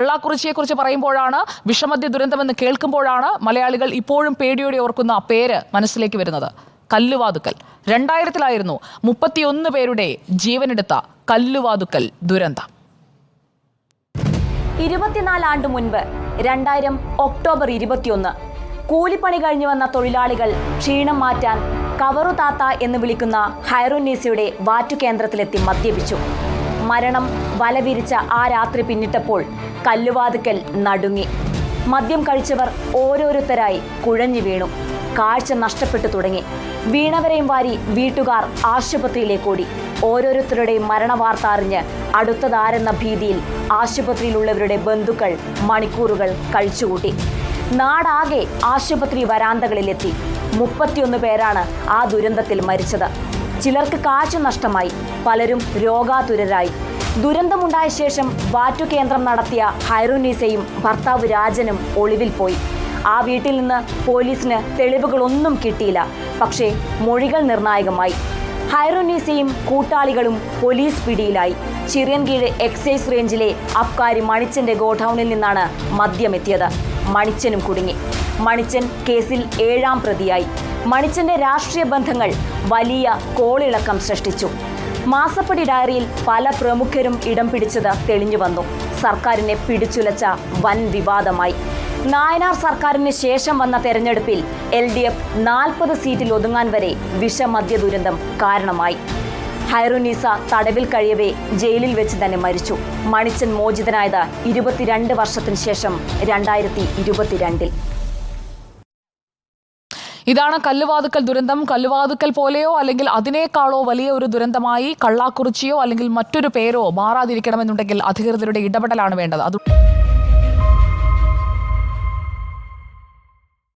കള്ളാക്കുറിച്ചിയെക്കുറിച്ച് പറയുമ്പോഴാണ്, വിഷമദ്യ ദുരന്തമെന്ന് കേൾക്കുമ്പോഴാണ് മലയാളികൾ ഇപ്പോഴും പേടിയോടെ ഓർക്കുന്ന ആ പേര് മനസ്സിലേക്ക് വരുന്നത്. കല്ലുവാതുക്കൽ. 2000-ലായിരുന്നു 31 പേരുടെ ജീവനെടുത്ത കല്ലുവാതുക്കൽ ദുരന്തം. 24 ആണ്ട് മുൻപ് 2000 ഒക്ടോബർ 21 കൂലിപ്പണി കഴിഞ്ഞു വന്ന തൊഴിലാളികൾ ക്ഷീണം മാറ്റാൻ കവറു താത്ത എന്ന് വിളിക്കുന്ന ഹൈറുന്നീസയുടെ വാറ്റുകേന്ദ്രത്തിലെത്തി മദ്യപിച്ചു. മരണം വലവിരിച്ച ആ രാത്രി പിന്നിട്ടപ്പോൾ കല്ലുവാതുക്കൽ നടുങ്ങി. മദ്യം കഴിച്ചവർ ഓരോരുത്തരായി കുഴഞ്ഞു വീണു. കാഴ്ച നഷ്ടപ്പെട്ടു തുടങ്ങി. വീണവരെയും വാരി വീട്ടുകാർ ആശുപത്രിയിലേക്ക് ഓടി. ഓരോരുത്തരുടെയും മരണവാർത്ത അറിഞ്ഞ് അടുത്തതാരെന്ന ഭീതിയിൽ ആശുപത്രിയിലുള്ളവരുടെ ബന്ധുക്കൾ മണിക്കൂറുകൾ കഴിച്ചുകൂട്ടി. നാടാകെ ആശുപത്രി വരാന്തകളിലെത്തി. 31 പേരാണ് ആ ദുരന്തത്തിൽ മരിച്ചത്. ചിലർക്ക് കാഴ്ച നഷ്ടമായി, പലരും രോഗാതുരരായി. ദുരന്തമുണ്ടായ ശേഷം വാറ്റുകേന്ദ്രം നടത്തിയ ഹൈറുന്നീസയും ഭർത്താവ് രാജനും ഒളിവിൽ പോയി. ആ വീട്ടിൽ നിന്ന് പോലീസിന് തെളിവുകളൊന്നും കിട്ടിയില്ല. പക്ഷേ മൊഴികൾ നിർണായകമായി. ഹൈറുന്നീസയും കൂട്ടാളികളും പോലീസ് പിടിയിലായി. ചിറയൻകീഴ് എക്സൈസ് റേഞ്ചിലെ അബ്കാരി മണിച്ചന്റെ ഗോഡൌണിൽ നിന്നാണ് മദ്യമെത്തിയത്. മണിച്ചനും കുടുങ്ങി. മണിച്ചൻ കേസിൽ 7ാം പ്രതിയായി. മണിച്ചന്റെ രാഷ്ട്രീയ ബന്ധങ്ങൾ വലിയ കോളിളക്കം സൃഷ്ടിച്ചു. മാസപ്പടി ഡയറിയിൽ പല പ്രമുഖരും ഇടം പിടിച്ചത് തെളിഞ്ഞു വന്നു. സർക്കാരിനെ പിടിച്ചുലച്ച വൻ വിവാദമായി. നായനാർ സർക്കാരിന് ശേഷം വന്ന തെരഞ്ഞെടുപ്പിൽ LDF 40 സീറ്റിൽ ഒതുങ്ങാൻ വരെ വിഷമദ്യ ദുരന്തം കാരണമായി. ഹൈറുന്നീസ തടവിൽ കഴിയവേ ജയിലിൽ വെച്ച് തന്നെ മരിച്ചു. മണിച്ചൻ മോചിതനായത് 22 വർഷത്തിന് ശേഷം 2022-ൽ. ഇതാണ് കല്ലുവാതുക്കൽ ദുരന്തം. കല്ലുവാതുക്കൽ പോലെയോ അല്ലെങ്കിൽ അതിനേക്കാളോ വലിയ ഒരു ദുരന്തമായി കള്ളാക്കുറിച്ചിയോ അല്ലെങ്കിൽ മറ്റൊരു പേരോ മാറാതിരിക്കണമെന്നുണ്ടെങ്കിൽ അധികൃതരുടെ ഇടപെടലാണ് വേണ്ടത്.